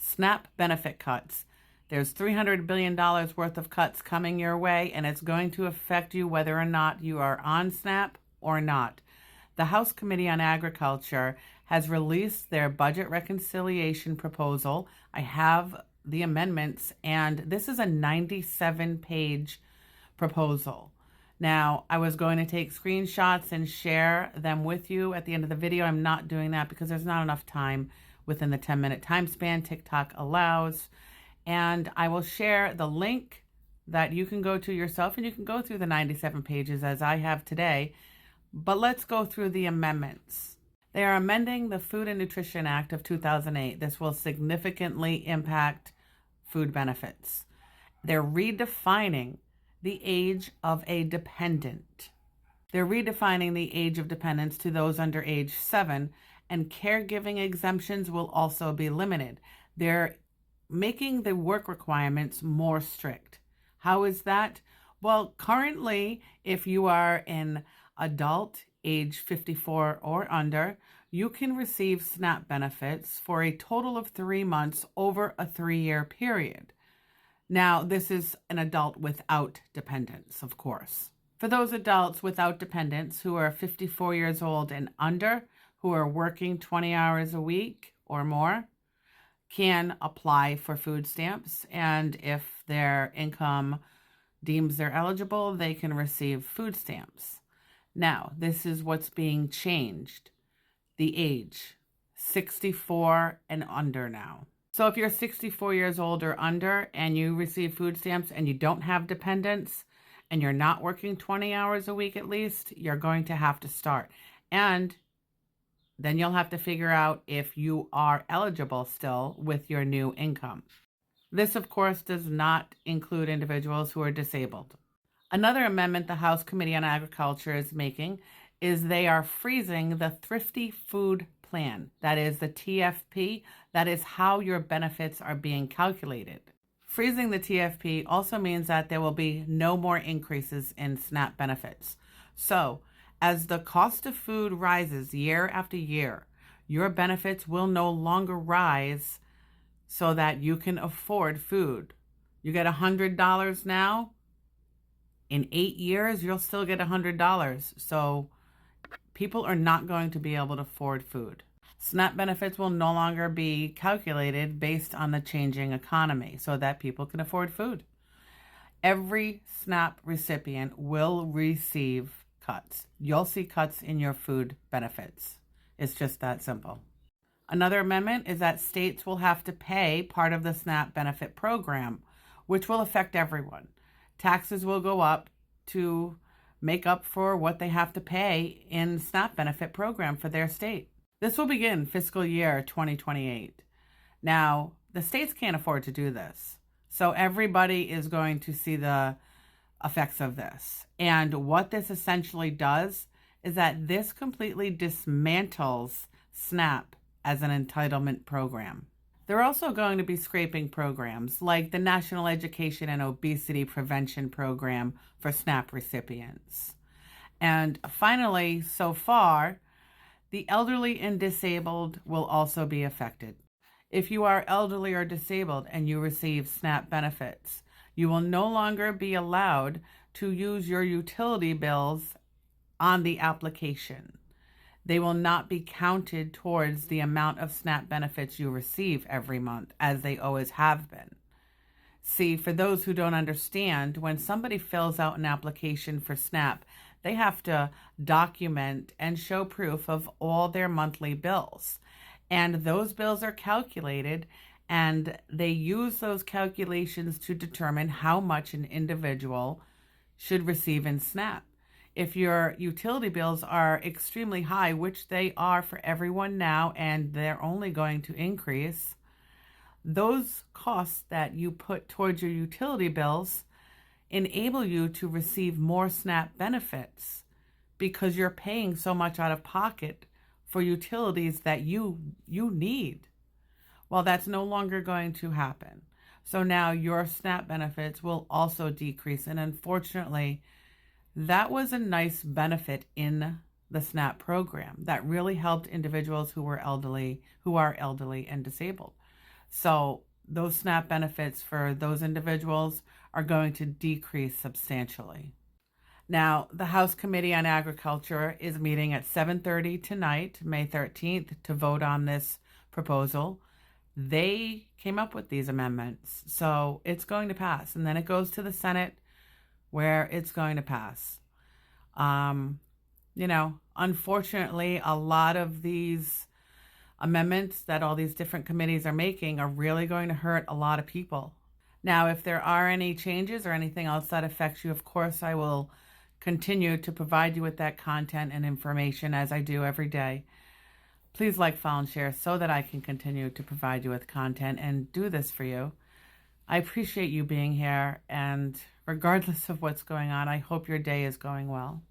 SNAP benefit cuts. There's $300 billion worth of cuts coming your way, and it's going to affect you whether or not you are on SNAP or not. The House Committee on Agriculture has released their budget reconciliation proposal. I have the amendments, and this is a 97-page proposal. Now, I was going to take screenshots and share them with you at the end of the video. I'm not doing that because there's not enough time within the 10-minute time span TikTok allows. And I will share the link that you can go to yourself, and you can go through the 97 pages as I have today. But let's go through the amendments. They are amending the Food and Nutrition Act of 2008. This will significantly impact food benefits. They're redefining the age of a dependent. They're redefining the age of dependence to those under age 7, and caregiving exemptions will also be limited. They're making the work requirements more strict. How is that? Well, currently, if you are an adult, age 54 or under, you can receive SNAP benefits for a total of 3 months over a 3-year period. Now, this is an adult without dependents, of course. For those adults without dependents who are 54 years old and under, who are working 20 hours a week or more, can apply for food stamps, and if their income deems they're eligible, they can receive food stamps. Now, this is what's being changed. The age, 64 and under now. So if you're 64 years old or under and you receive food stamps and you don't have dependents and you're not working 20 hours a week at least, you're going to have to start. And then you'll have to figure out if you are eligible still with your new income. This, of course, does not include individuals who are disabled. Another amendment the House Committee on Agriculture is making is they are freezing the Thrifty Food Plan. That is the TFP. That is how your benefits are being calculated. Freezing the TFP also means that there will be no more increases in SNAP benefits. So, as the cost of food rises year after year, your benefits will no longer rise so that you can afford food. You get $100 now. In 8 years, you'll still get $100. So people are not going to be able to afford food. SNAP benefits will no longer be calculated based on the changing economy so that people can afford food. Every SNAP recipient will receive cuts. You'll see cuts in your food benefits. It's just that simple. Another amendment is that states will have to pay part of the SNAP benefit program, which will affect everyone. Taxes will go up to make up for what they have to pay in SNAP benefit program for their state. This will begin fiscal year 2028. Now, the states can't afford to do this. So everybody is going to see the effects of this. And what this essentially does is that this completely dismantles SNAP as an entitlement program. They're also going to be scraping programs like the National Education and Obesity Prevention Program for SNAP recipients. And finally, so far, the elderly and disabled will also be affected. If you are elderly or disabled and you receive SNAP benefits, you will no longer be allowed to use your utility bills on the application. They will not be counted towards the amount of SNAP benefits you receive every month, as they always have been. See, for those who don't understand, when somebody fills out an application for SNAP, they have to document and show proof of all their monthly bills. And those bills are calculated, and they use those calculations to determine how much an individual should receive in SNAP. If your utility bills are extremely high, which they are for everyone now, and they're only going to increase, those costs that you put towards your utility bills enable you to receive more SNAP benefits because you're paying so much out of pocket for utilities that you need. Well, that's no longer going to happen. So now your SNAP benefits will also decrease. And unfortunately, that was a nice benefit in the SNAP program that really helped individuals who are elderly and disabled. So those SNAP benefits for those individuals are going to decrease substantially. Now, the House Committee on Agriculture is meeting at 7:30 tonight, May 13th, to vote on this proposal. They came up with these amendments, so it's going to pass. And then it goes to the Senate where it's going to pass. Unfortunately, a lot of these amendments that all these different committees are making are really going to hurt a lot of people. Now, if there are any changes or anything else that affects you, of course, I will continue to provide you with that content and information as I do every day. Please like, follow, and share so that I can continue to provide you with content and do this for you. I appreciate you being here, and regardless of what's going on, I hope your day is going well.